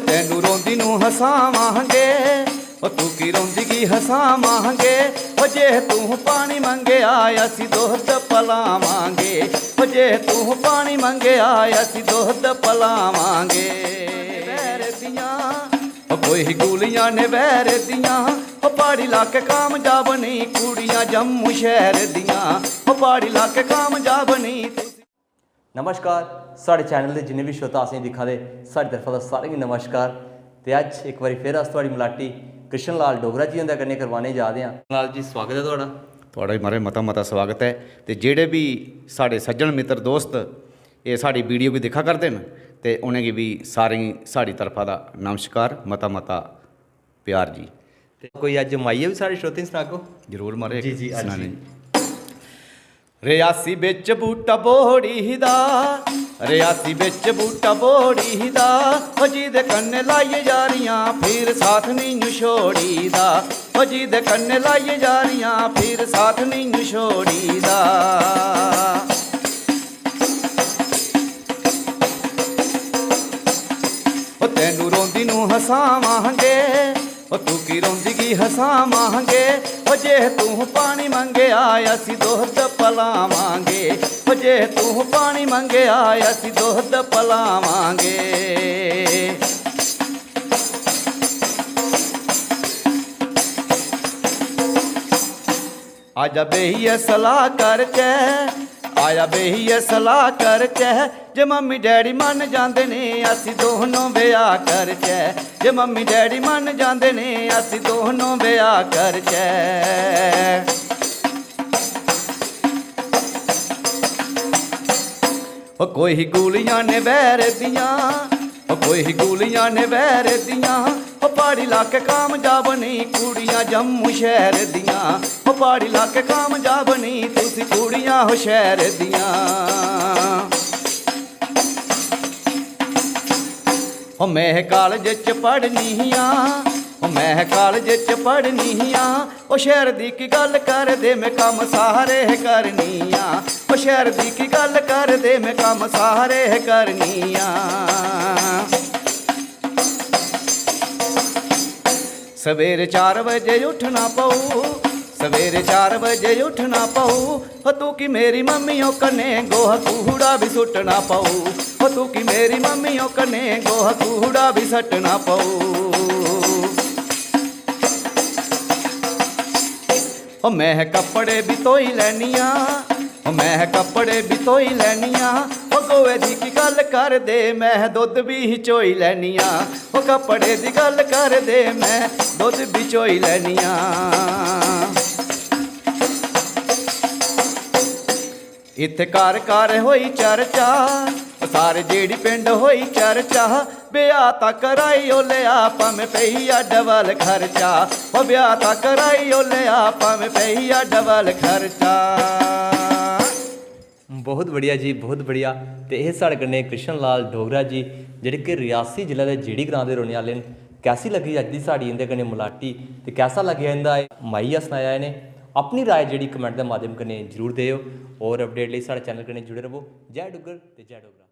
ਤੈਨੂੰ ਰੋਂਦੀ ਨੂੰ ਹਸਾਵਾਂਗੇ, ਤੂੰ ਕੀ ਰੋਂਦੀ ਕੀ ਹਸਾਵਾਂਗੇ। ਜੇ ਤੂੰ ਪਾਣੀ ਮੰਗਿਆ ਅਸੀਂ ਦੁੱਧ ਪਲਾਵਾਂਗੇ, ਜੇ ਤੂੰ ਪਾਣੀ ਮੰਗਿਆ ਅਸੀਂ ਦੁੱਧ ਪਲਾਵਾਂਗੇ। ਵੈਰ ਦੀਆਂ ਕੋਈ ਗੂਲੀਆਂ ਨੇ ਵੈਰ ਦੀਆਂ, ਪਹਾੜੀ ਇਲਾਕੇ ਕਾਮਯਾਬ ਨਹੀਂ ਕੁੜੀਆਂ ਜੰਮੂ ਸ਼ਹਿਰ ਦੀਆਂ, ਪਹਾੜੀ ਇਲਾਕੇ ਕਾਮਯਾਬ ਨਹੀਂ। नमस्कार, साढ़े चैनल के जिन्हें भी श्रोता असें दिखा दे साड़ी तरफा का सारे गी नमस्कार। तो अज एक बार फिर अस थोड़ी मुलाटी कृष्ण लाल डोगरा जी उन्हें कन्नै करवाने जा रहे हैं। लाल जी स्वागत है थोड़ा मारे मता स्वागत है। तो जेड़े भी साढ़े सज्जन मित्र दोस्त ये साड़ी वीडियो भी दिखा करते हैं तो उन्हें भी सारे साड़ी तरफा का नमस्कार मता प्यार जी। कोई अज माइया भी साढ़े श्रोते सुनागो जरूर मारे जी सुनाने। रियासी बिच बूटा बोड़ी दा, रियासी बिच बूटा बोड़ी दा, जी दे कन्ने लाइए जारियां फिर साथ नहीं छोड़ी दा, जी दे कन्ने लाइए जारियां फिर साथ नहीं छोड़ी दा। तैनू रोंदी नू हसावांगे, तू की रोंदी की हसावांगे। जे तू पानी मंगया असी दुध पलावांगे, जे तू पानी मंगया असी दुध पलावांगे। आजा बेहिए सलाह कर कै, आया बेहिए सलाह कर कै। जे मम्मी डैडी मन जाते ने असी दोनों ब्याह कर कै, जे मम्मी डैडी मन जाते ने असी दोनों ब्याह कर कै। कोई गूलियां ने वैर दियां, कोई गूलियां ने वैर दियां, पहाड़ी इलाके कामयाब नहीं कुड़ियां जम्मू शहर दियां, पहाड़ी इलाके कामयाब नहीं तुसी कुड़ियां हो शहर दियां। मैं कॉलेज च पढ़नी हाँ, मैं कॉलेज च पढ़नी हाँ, शहर दी की गल कर दे मैं कम सारे करनी हाँ, शहर दी की गल कर दे मैं कम सारे करनी हाँ। सवेरे 4 बजे उठना पऊ, सवेरे 4 बजे उठना पऊ, तू की मेरी मम्मियों कने गोहा कूड़ा भी सुटना पऊ, तू की मेरी मम्मियों कने गोहा कूड़ा भी सटना पऊ। मैं कपड़े भी धोई लैनिया, मैं कपड़े भी धोई लैनिया, गोवे दी की गल कर दे मैं दुध भी चोई लैनिया, कपड़े दी गल कर दे मैं दुध भी चोई लैनिया। इत्थे घर घर होई चर्चा, सारे जेड़ी पिंड होई चर्चा, ब्याह तां कराई ओ लिया भावें पईया डबल खर्चा, ब्याह तां कराई ओ लिया भावें पईया डबल खर्चा। बहुत बढ़िया जी, बहुत बढ़िया। तो यह साढ़े कन्नै कृष्ण लाल डोगरा जी जेह्ड़े कि रियासी जिले के जेड़ी ग्रां दे रौह्ने आह्ले न। कैसी लगी अज्ज दी साड़ी इंदे कन्नै मुलाटी ते कैसा लग्गेआ इंदा माइया सनाया इन्हें। अपनी राय जेह्ड़ी कमेंट के माध्यम कन्नै जरूर देओ और अपडेट लिए साढ़े चैनल कन्नै जुड़े रवो। जय डुग्गर ते जय डोगरा।